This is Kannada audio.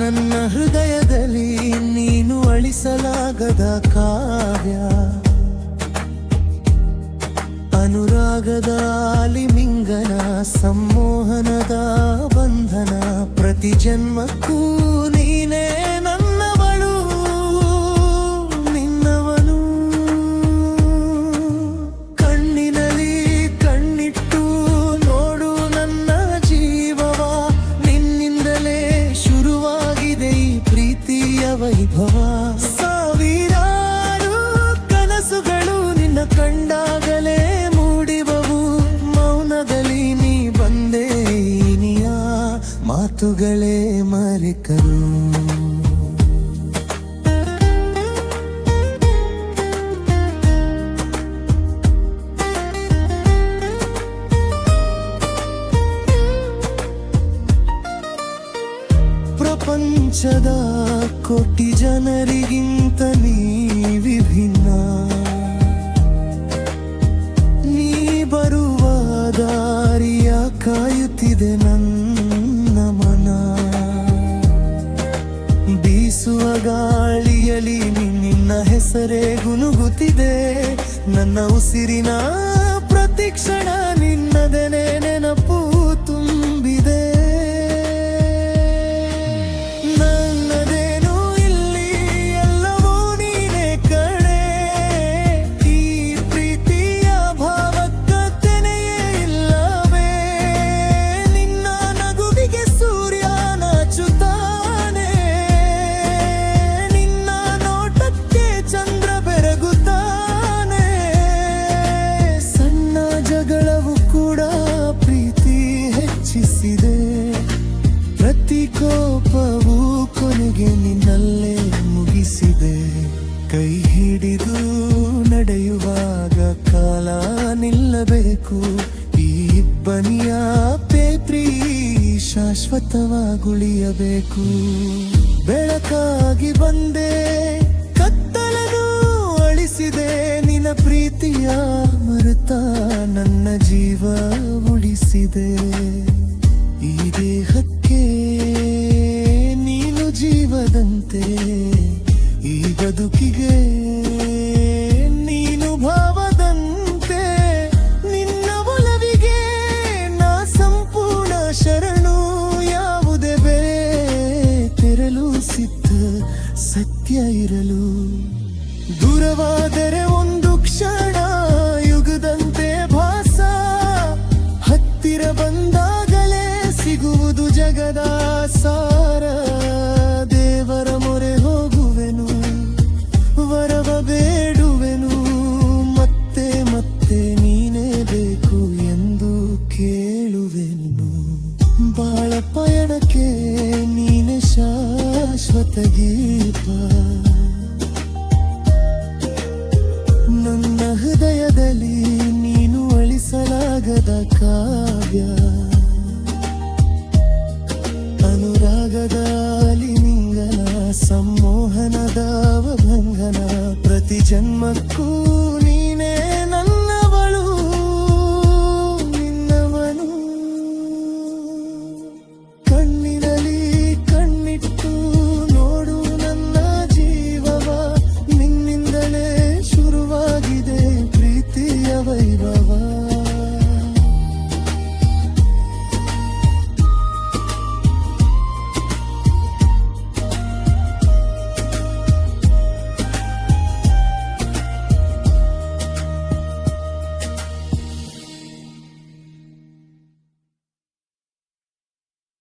ನನ್ನ ಹೃದಯದಲ್ಲಿ ನೀನು ಅಳಿಸಲಾಗದ ಕಾವ್ಯ, ಅನುರಾಗದ ಆಲಿಮಿಂಗನ, ಸಮ್ಮೋಹನದ ಬಂಧನ. ಪ್ರತಿ ಜನ್ಮಕ್ಕೂ ನೀನೇ ನನ್ನವಳು, ನಿನ್ನವನು. ಕಣ್ಣಿನಲ್ಲಿ ಕಣ್ಣಿಟ್ಟು ನೋಡು ನನ್ನ ಜೀವವ, ನಿನ್ನಿಂದಲೇ ಶುರುವಾಗಿದೆ ಈ ಪ್ರೀತಿಯ ವೈಭವ. ಸಾವಿರಾರು ಕನಸುಗಳು ನಿನ್ನ ಕಂಡಾಗಲೇ ಮೂಡಿಬವು, ಮೌನದಲ್ಲಿ ನೀ ಬಂದೆ ನೀಯ ಮಾತುಗಳೇ ಮರೆಕರು. ಪ್ರಪಂಚದ ಕೋಟಿ ಜನರಿಗಿಂತ ನೀ ವಿಭಿನ್ನ, ನೀ ಬರುವ ದಾರಿಯ ಕಾಯುತ್ತಿದೆ ನನ್ನ ಮನ. ಬೀಸುವ ಗಾಳಿಯಲ್ಲಿ ನಿನ್ನ ಹೆಸರೇ ಗುನುಗುತ್ತಿದೆ, ನನ್ನ ಉಸಿರಿನ ಪ್ರತಿಕ್ಷಣ ನಿನ್ನದೆನೆ ನೆನಪು ತುಂಬಿದೆ. ಪ್ರತಿ ಕೋಪವೂ ಕೊನೆಗೆ ನಿನ್ನಲ್ಲೇ ಮುಗಿಸಿದೆ. ಕೈ ಹಿಡಿದು ನಡೆಯುವಾಗ ಕಾಲ ನಿಲ್ಲಬೇಕು, ಈ ಇಬ್ಬನಿಯ ಪ್ರೀತಿ ಶಾಶ್ವತವಾಗುಳಿಯಬೇಕು. ಬೆಳಕಾಗಿ ಬಂದೆ, ಕತ್ತಲನ್ನು ಅಳಿಸಿದೆ, ನಿನ್ನ ಪ್ರೀತಿಯ ಮರೆತ ನನ್ನ ಜೀವ ಉಳಿಸಿದೆ. ಈ ದೇಹಕ್ಕೆ ನೀನು ಜೀವದಂತೆ, ಈ ಬದುಕಿಗೆ ನೀನು ಭಾವದಂತೆ. ನಿನ್ನ ಒಲವಿಗೆ ನಾ ಸಂಪೂರ್ಣ ಶರಣು, ಯಾವುದೇ ಬೇರೆ ತೆರಲು ಸಿದ್ಧ ಸತ್ಯ ಇರಲು. ದೂರವಾದರೆ ಒಂದು ಕ್ಷಣ ಯುಗದಂತೆ ಭಾಸ, ಹತ್ತಿರ ಬಂದಾಗಲೇ ಸಿಗುವುದು ಜಗದ ಸಾರ. ದೇವರ ಮೊರೆ ಹೋಗುವೆನು, ವರವ ಬೇಡುವೆನು, ಮತ್ತೆ ಮತ್ತೆ ನೀನೇ ಬೇಕು ಎಂದು ಕೇಳುವೆನು. ಬಾಳ ಪಯಣಕ್ಕೆ ನೀನೆ ಶಾಶ್ವತ ಗೀತ, ನನ್ನ ಹೃದಯದಲ್ಲಿ ನೀನು ಅಳಿಸಲಾಗದ ಕಾವ್ಯ. ಅನುರಾಗದ ಆಲಿಮಿಂಗನ, ಸಮ್ಮೋಹನದ ಭಂಗನ. ಪ್ರತಿ ಜನ್ಮಕ್ಕೂ